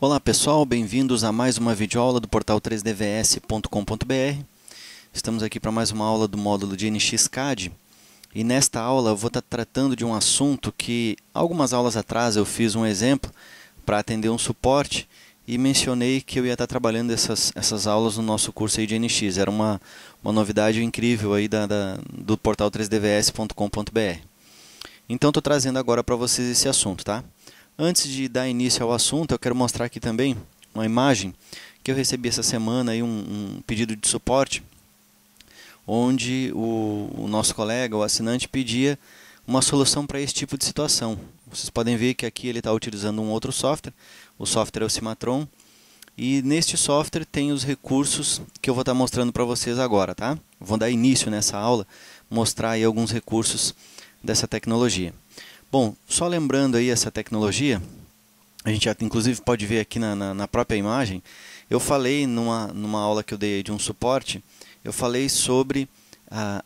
Olá pessoal, bem-vindos a mais uma videoaula do portal 3dvs.com.br. Estamos aqui para mais uma aula do módulo de NX-CAD e nesta aula eu vou estar tratando de um assunto que algumas aulas atrás eu fiz um exemplo para atender um suporte e mencionei que eu ia estar trabalhando essas aulas no nosso curso aí de NX. Era uma novidade incrível aí do portal 3dvs.com.br. Então estou trazendo agora para vocês esse assunto, tá? Antes de dar início ao assunto, eu quero mostrar aqui também uma imagem que eu recebi essa semana, aí um pedido de suporte, onde o nosso colega, o assinante, pedia uma solução para esse tipo de situação. Vocês podem ver que aqui ele está utilizando um outro software, o software é o Cimatron, e neste software tem os recursos que eu vou estar mostrando para vocês agora, tá? Vou dar início nessa aula, mostrar aí alguns recursos dessa tecnologia. Bom, só lembrando aí essa tecnologia, a gente já, inclusive pode ver aqui na própria imagem, eu falei numa aula que eu dei de um suporte, eu falei sobre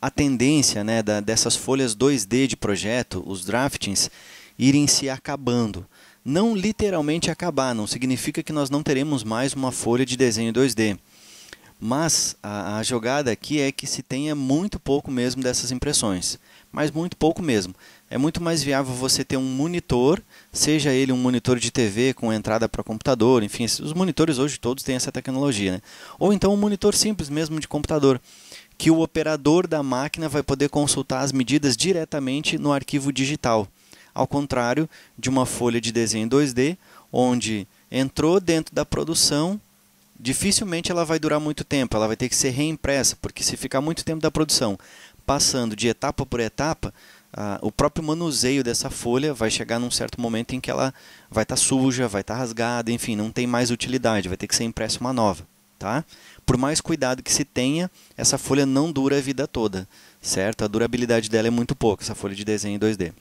a tendência, né, dessas folhas 2D de projeto, os draftings, irem se acabando. Não literalmente acabar, não significa que nós não teremos mais uma folha de desenho 2D. Mas a jogada aqui é que se tenha muito pouco mesmo dessas impressões. Mas muito pouco mesmo. É muito mais viável você ter um monitor, seja ele um monitor de TV com entrada para computador, enfim, os monitores hoje todos têm essa tecnologia, né? Ou então um monitor simples mesmo de computador, que o operador da máquina vai poder consultar as medidas diretamente no arquivo digital. Ao contrário de uma folha de desenho 2D, onde entrou dentro da produção, dificilmente ela vai durar muito tempo, ela vai ter que ser reimpressa, porque se ficar muito tempo da produção passando de etapa por etapa, o próprio manuseio dessa folha vai chegar num certo momento em que ela vai estar suja, vai estar rasgada, enfim, não tem mais utilidade, vai ter que ser impressa uma nova. Tá? Por mais cuidado que se tenha, essa folha não dura a vida toda, certo? A durabilidade dela é muito pouca, essa folha de desenho em 2D.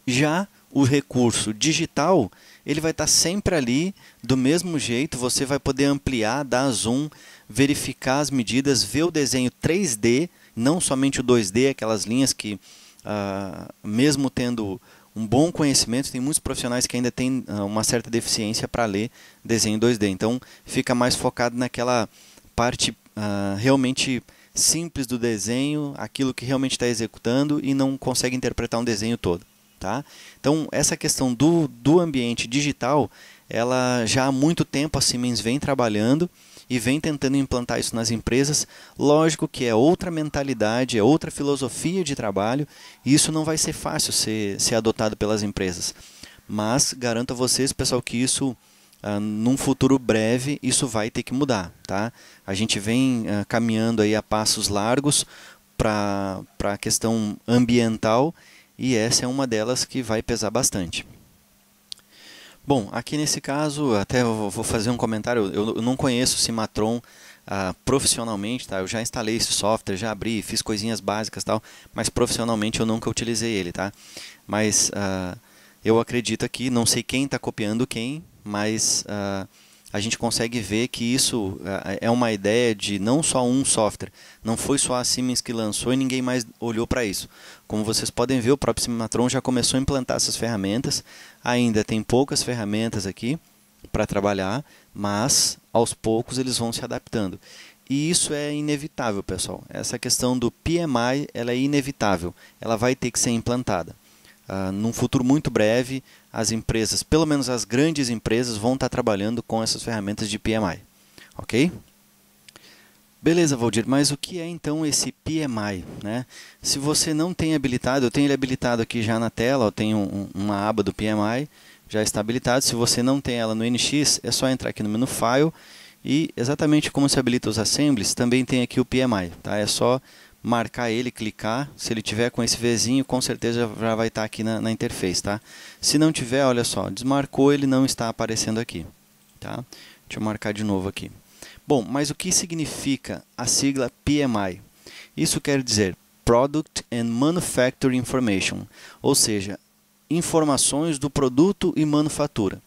Já o recurso digital, ele vai estar sempre ali, do mesmo jeito, você vai poder ampliar, dar zoom, verificar as medidas, ver o desenho 3D, não somente o 2D, aquelas linhas que, mesmo tendo um bom conhecimento, tem muitos profissionais que ainda têm uma certa deficiência para ler desenho 2D. Então, fica mais focado naquela parte realmente simples do desenho, aquilo que realmente está executando e não consegue interpretar um desenho todo. Tá? Então, essa questão do ambiente digital, ela já há muito tempo a Siemens vem trabalhando e vem tentando implantar isso nas empresas. Lógico que é outra mentalidade, é outra filosofia de trabalho, e isso não vai ser fácil ser adotado pelas empresas. Mas garanto a vocês, pessoal, que isso, num futuro breve, isso vai ter que mudar. Tá? A gente vem caminhando aí a passos largos para a questão ambiental, e essa é uma delas que vai pesar bastante. Bom, aqui nesse caso, até eu vou fazer um comentário, eu não conheço o Cimatron profissionalmente, tá? Eu já instalei esse software, já abri, fiz coisinhas básicas, tal, mas profissionalmente eu nunca utilizei ele. Tá? Mas eu acredito aqui, não sei quem está copiando quem, mas a gente consegue ver que isso é uma ideia de não só um software, não foi só a Siemens que lançou e ninguém mais olhou para isso. Como vocês podem ver, o próprio Cimatron já começou a implantar essas ferramentas, ainda tem poucas ferramentas aqui para trabalhar, mas aos poucos eles vão se adaptando. E isso é inevitável, pessoal. Essa questão do PMI ela é inevitável, ela vai ter que ser implantada. Num futuro muito breve, as empresas, pelo menos as grandes empresas, vão estar trabalhando com essas ferramentas de PMI. Ok? Beleza, Valdir, mas o que é então esse PMI? Né? Se você não tem habilitado, eu tenho ele habilitado aqui já na tela, eu tenho uma aba do PMI, já está habilitado. Se você não tem ela no NX, é só entrar aqui no menu File e exatamente como se habilita os assemblies, também tem aqui o PMI. Tá? É só marcar ele, clicar, se ele tiver com esse Vzinho, com certeza já vai estar aqui na interface, tá? Se não tiver, olha só, desmarcou, ele não está aparecendo aqui, tá? Deixa eu marcar de novo aqui. Bom, mas o que significa a sigla PMI? Isso quer dizer Product and Manufacturing Information, ou seja, informações do produto e manufatura.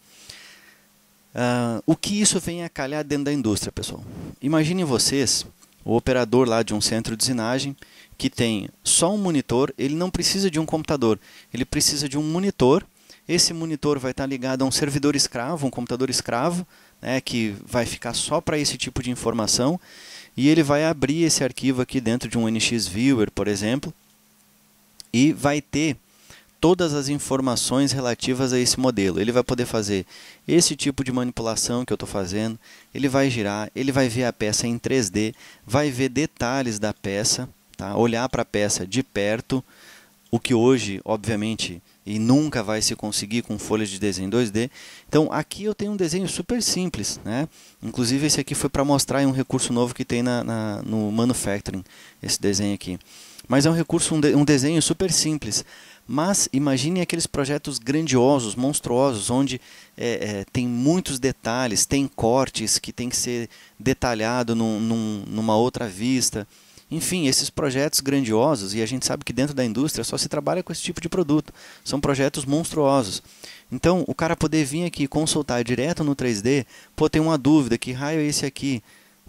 O que isso vem a calhar dentro da indústria, pessoal? Imaginem vocês o operador lá de um centro de usinagem que tem só um monitor, ele não precisa de um computador, ele precisa de um monitor Esse monitor vai estar ligado a um servidor escravo, um computador escravo, né, que vai ficar só para esse tipo de informação, e ele vai abrir esse arquivo aqui dentro de um NX Viewer, por exemplo, e vai ter todas as informações relativas a esse modelo. Ele vai poder fazer esse tipo de manipulação que eu estou fazendo, ele vai girar, ele vai ver a peça em 3D, vai ver detalhes da peça, tá? Olhar para a peça de perto, o que hoje, obviamente, e nunca vai se conseguir com folhas de desenho 2D. Então, aqui eu tenho um desenho super simples, né? Inclusive, esse aqui foi para mostrar um recurso novo que tem no Manufacturing, esse desenho aqui. Mas é um recurso, um desenho super simples. Mas imagine aqueles projetos grandiosos, monstruosos, onde tem muitos detalhes, tem cortes que tem que ser detalhado numa outra vista. Enfim, esses projetos grandiosos, e a gente sabe que dentro da indústria só se trabalha com esse tipo de produto, são projetos monstruosos. Então, o cara poder vir aqui consultar direto no 3D, pô, tem uma dúvida, que raio é esse aqui?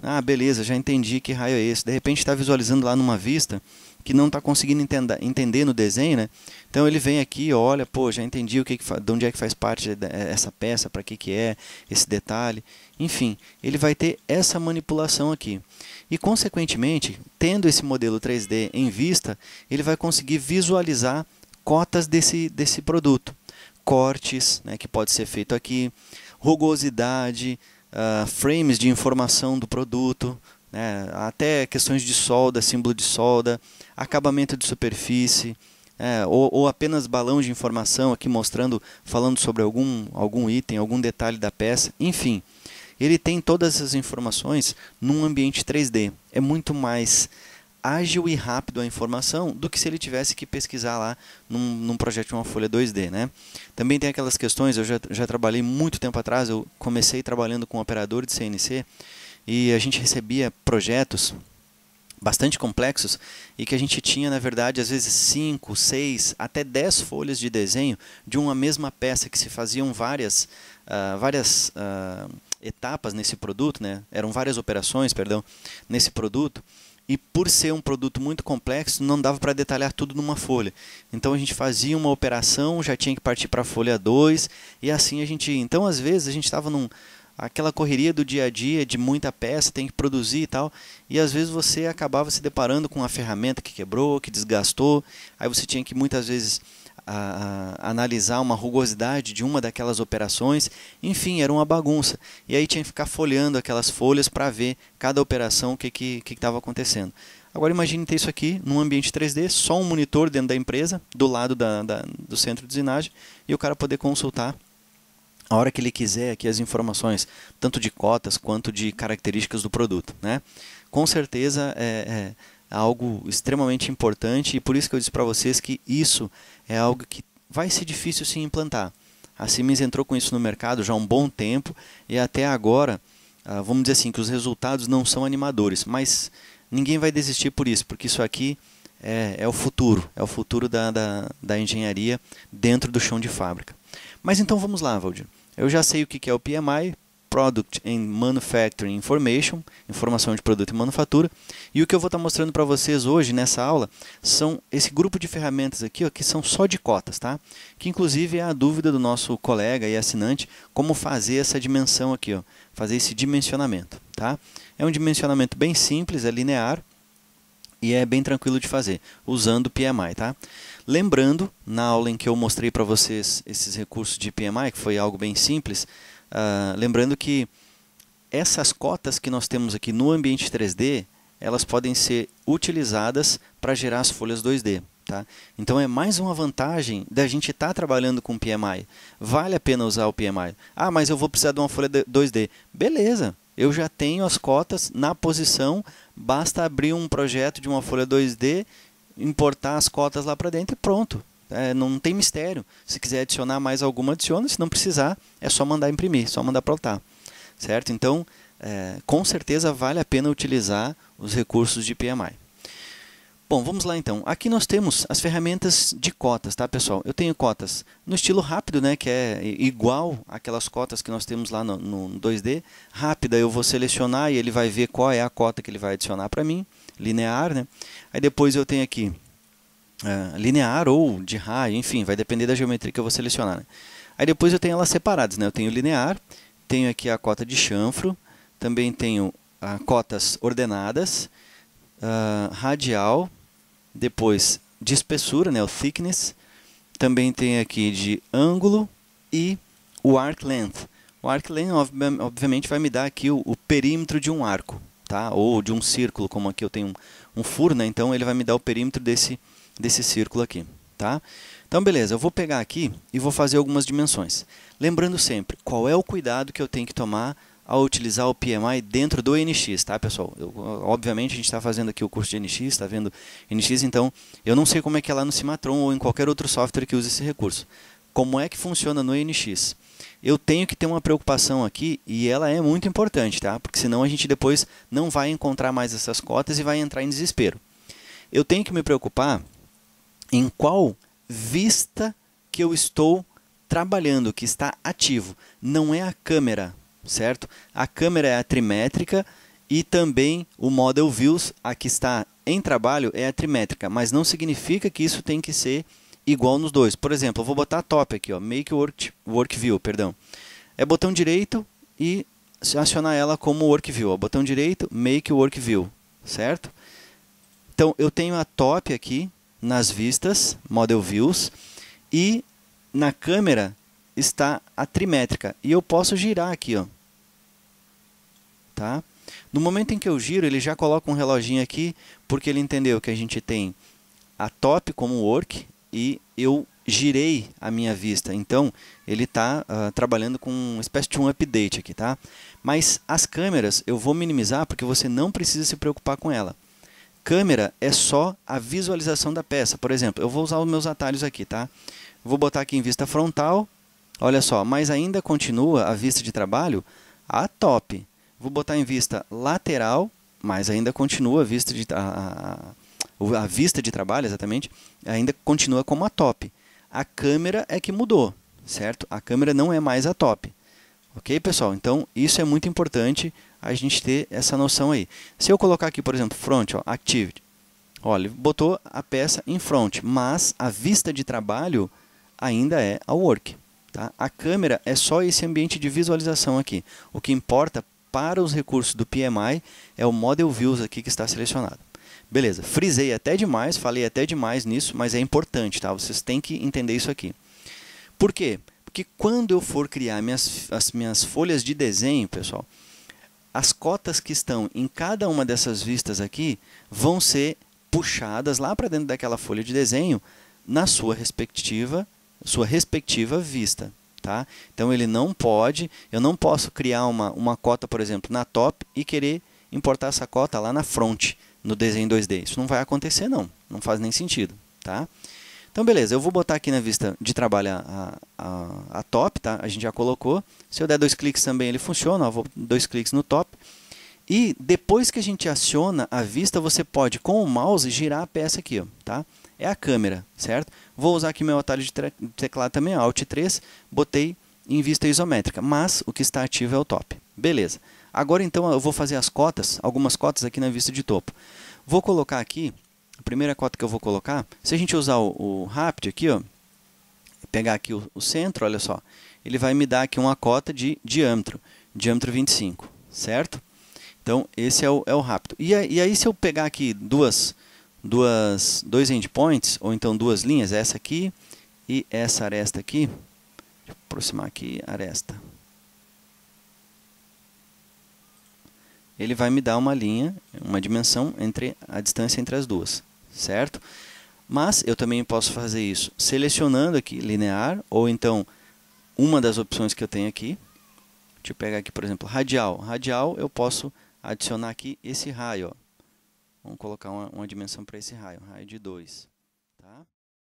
Ah, beleza, já entendi que raio é esse. De repente está visualizando lá numa vista que não está conseguindo entender no desenho, né? Então ele vem aqui, olha, pô, já entendi de onde é que faz parte essa peça, para que é esse detalhe. Enfim, ele vai ter essa manipulação aqui. E, consequentemente, tendo esse modelo 3D em vista, ele vai conseguir visualizar cotas desse produto. Cortes, né, que pode ser feito aqui, rugosidade, frames de informação do produto, né, até questões de solda, símbolo de solda, acabamento de superfície, ou apenas balão de informação aqui mostrando, falando sobre algum item, algum detalhe da peça, enfim. Ele tem todas essas informações num ambiente 3D. É muito mais ágil e rápido a informação do que se ele tivesse que pesquisar lá num projeto de uma folha 2D, né? Também tem aquelas questões, eu já trabalhei muito tempo atrás, eu comecei trabalhando com operador de CNC e a gente recebia projetos bastante complexos e que a gente tinha, na verdade, às vezes 5, 6, até 10 folhas de desenho de uma mesma peça, que se faziam várias etapas nesse produto, né? Eram várias operações, perdão, nesse produto, e por ser um produto muito complexo, não dava para detalhar tudo numa folha. Então a gente fazia uma operação, já tinha que partir para a folha 2, e assim a gente... Então, às vezes, a gente estava aquela correria do dia a dia, de muita peça, tem que produzir e tal, e às vezes você acabava se deparando com uma ferramenta que quebrou, que desgastou, aí você tinha que muitas vezes analisar uma rugosidade de uma daquelas operações, enfim, era uma bagunça. E aí tinha que ficar folheando aquelas folhas para ver cada operação o que estava acontecendo. Agora imagine ter isso aqui num ambiente 3D, só um monitor dentro da empresa, do lado do centro de usinagem, e o cara poder consultar a hora que ele quiser aqui as informações, tanto de cotas quanto de características do produto, né? Com certeza é algo extremamente importante, e por isso que eu disse para vocês que isso é algo que vai ser difícil se implantar. A Siemens entrou com isso no mercado já há um bom tempo, e até agora, vamos dizer assim, que os resultados não são animadores, mas ninguém vai desistir por isso, porque isso aqui é o futuro da engenharia dentro do chão de fábrica. Mas então vamos lá, Valdir. Eu já sei o que é o PMI, Product and Manufacturing Information, informação de produto e manufatura, e o que eu vou estar mostrando para vocês hoje nessa aula são esse grupo de ferramentas aqui, ó, que são só de cotas, tá? Que inclusive é a dúvida do nosso colega e assinante, como fazer essa dimensão aqui, ó, fazer esse dimensionamento, tá? É um dimensionamento bem simples, é linear e é bem tranquilo de fazer, usando o PMI, tá? Lembrando, na aula em que eu mostrei para vocês esses recursos de PMI, que foi algo bem simples, lembrando que essas cotas que nós temos aqui no ambiente 3D, elas podem ser utilizadas para gerar as folhas 2D. Tá? Então é mais uma vantagem da gente estar trabalhando com PMI. Vale a pena usar o PMI. Ah, mas eu vou precisar de uma folha 2D. Beleza, eu já tenho as cotas na posição, basta abrir um projeto de uma folha 2D, importar as cotas lá para dentro e pronto. Não tem mistério. Se quiser adicionar mais alguma, adiciona. Se não precisar, é só mandar imprimir, só mandar plotar. Certo? Então, com certeza vale a pena utilizar os recursos de PMI. Bom, vamos lá então. Aqui nós temos as ferramentas de cotas, tá, pessoal? Eu tenho cotas no estilo rápido, né, que é igual àquelas cotas que nós temos lá no 2D. Rápida, eu vou selecionar e ele vai ver qual é a cota que ele vai adicionar para mim. Linear, né? Aí depois eu tenho aqui linear ou de raio, enfim, vai depender da geometria que eu vou selecionar, né? Aí depois eu tenho elas separadas, né? Eu tenho linear, tenho aqui a cota de chanfro, também tenho cotas ordenadas, radial, depois de espessura, né? O thickness, também tem aqui de ângulo e o arc length. O arc length, obviamente, vai me dar aqui o perímetro de um arco, tá? Ou de um círculo, como aqui eu tenho um furo, né? Então ele vai me dar o perímetro desse círculo aqui, tá? Então, beleza, eu vou pegar aqui e vou fazer algumas dimensões. Lembrando sempre, qual é o cuidado que eu tenho que tomar ao utilizar o PMI dentro do NX, tá, pessoal? Obviamente, a gente está fazendo aqui o curso de NX, está vendo NX, então eu não sei como é que é lá no Cimatron ou em qualquer outro software que use esse recurso. Como é que funciona no NX? Eu tenho que ter uma preocupação aqui e ela é muito importante, tá? Porque senão a gente depois não vai encontrar mais essas cotas e vai entrar em desespero. Eu tenho que me preocupar em qual vista que eu estou trabalhando, que está ativo. Não é a câmera, certo? A câmera é a trimétrica e também o Model Views, a que está em trabalho, é a trimétrica, mas não significa que isso tem que ser igual nos dois. Por exemplo, eu vou botar a top aqui, ó, Make Work View, perdão. É botão direito e acionar ela como Work View. Ó, botão direito, Make Work View, certo? Então, eu tenho a top aqui nas vistas, Model Views, e na câmera está a trimétrica. E eu posso girar aqui, ó. Tá? No momento em que eu giro, ele já coloca um reloginho aqui, porque ele entendeu que a gente tem a top como work e eu girei a minha vista. Então, ele está trabalhando com uma espécie de um update aqui, tá? Mas as câmeras eu vou minimizar porque você não precisa se preocupar com ela. Câmera é só a visualização da peça. Por exemplo, eu vou usar os meus atalhos aqui, tá? Vou botar aqui em vista frontal, olha só, mas ainda continua a vista de trabalho a top. Vou botar em vista lateral, mas ainda continua a vista a vista de trabalho, exatamente, ainda continua como a top. A câmera é que mudou, certo? A câmera não é mais a top. Ok, pessoal? Então, isso é muito importante a gente ter essa noção aí. Se eu colocar aqui, por exemplo, front, ó, activity, olha, ele botou a peça em front, mas a vista de trabalho ainda é a work. Tá? A câmera é só esse ambiente de visualização aqui. O que importa para os recursos do PMI é o Model Views aqui que está selecionado. Beleza, frisei até demais, falei até demais nisso, mas é importante, tá? Vocês têm que entender isso aqui. Por quê? Porque quando eu for criar as minhas folhas de desenho, pessoal, as cotas que estão em cada uma dessas vistas aqui vão ser puxadas lá para dentro daquela folha de desenho na sua respectiva vista. Tá? Então ele não pode, eu não posso criar uma cota, por exemplo, na top e querer importar essa cota lá na front, no desenho 2D. Isso não vai acontecer não, não faz nem sentido. Tá? Então beleza, eu vou botar aqui na vista de trabalho a top, tá? A gente já colocou. Se eu der 2 cliques também ele funciona, ó, vou 2 cliques no top. E depois que a gente aciona a vista, você pode com o mouse girar a peça aqui, ó, tá? É a câmera, certo? Vou usar aqui meu atalho de teclado também, Alt 3, botei em vista isométrica, mas o que está ativo é o top. Beleza. Agora então eu vou fazer as cotas, algumas cotas aqui na vista de topo. Vou colocar aqui, a primeira cota que eu vou colocar, se a gente usar o Rapid aqui, ó, pegar aqui o centro, olha só, ele vai me dar aqui uma cota de diâmetro 25, certo? Então esse é o rápido. E aí se eu pegar aqui dois endpoints, ou então duas linhas, essa aqui e essa aresta aqui, deixa eu aproximar aqui a aresta. Ele vai me dar uma linha, uma dimensão entre a distância entre as duas, certo? Mas eu também posso fazer isso selecionando aqui linear, ou então uma das opções que eu tenho aqui. Deixa eu pegar aqui, por exemplo, radial. Radial eu posso adicionar aqui esse raio, ó. Vamos colocar uma dimensão para esse raio, raio de 2.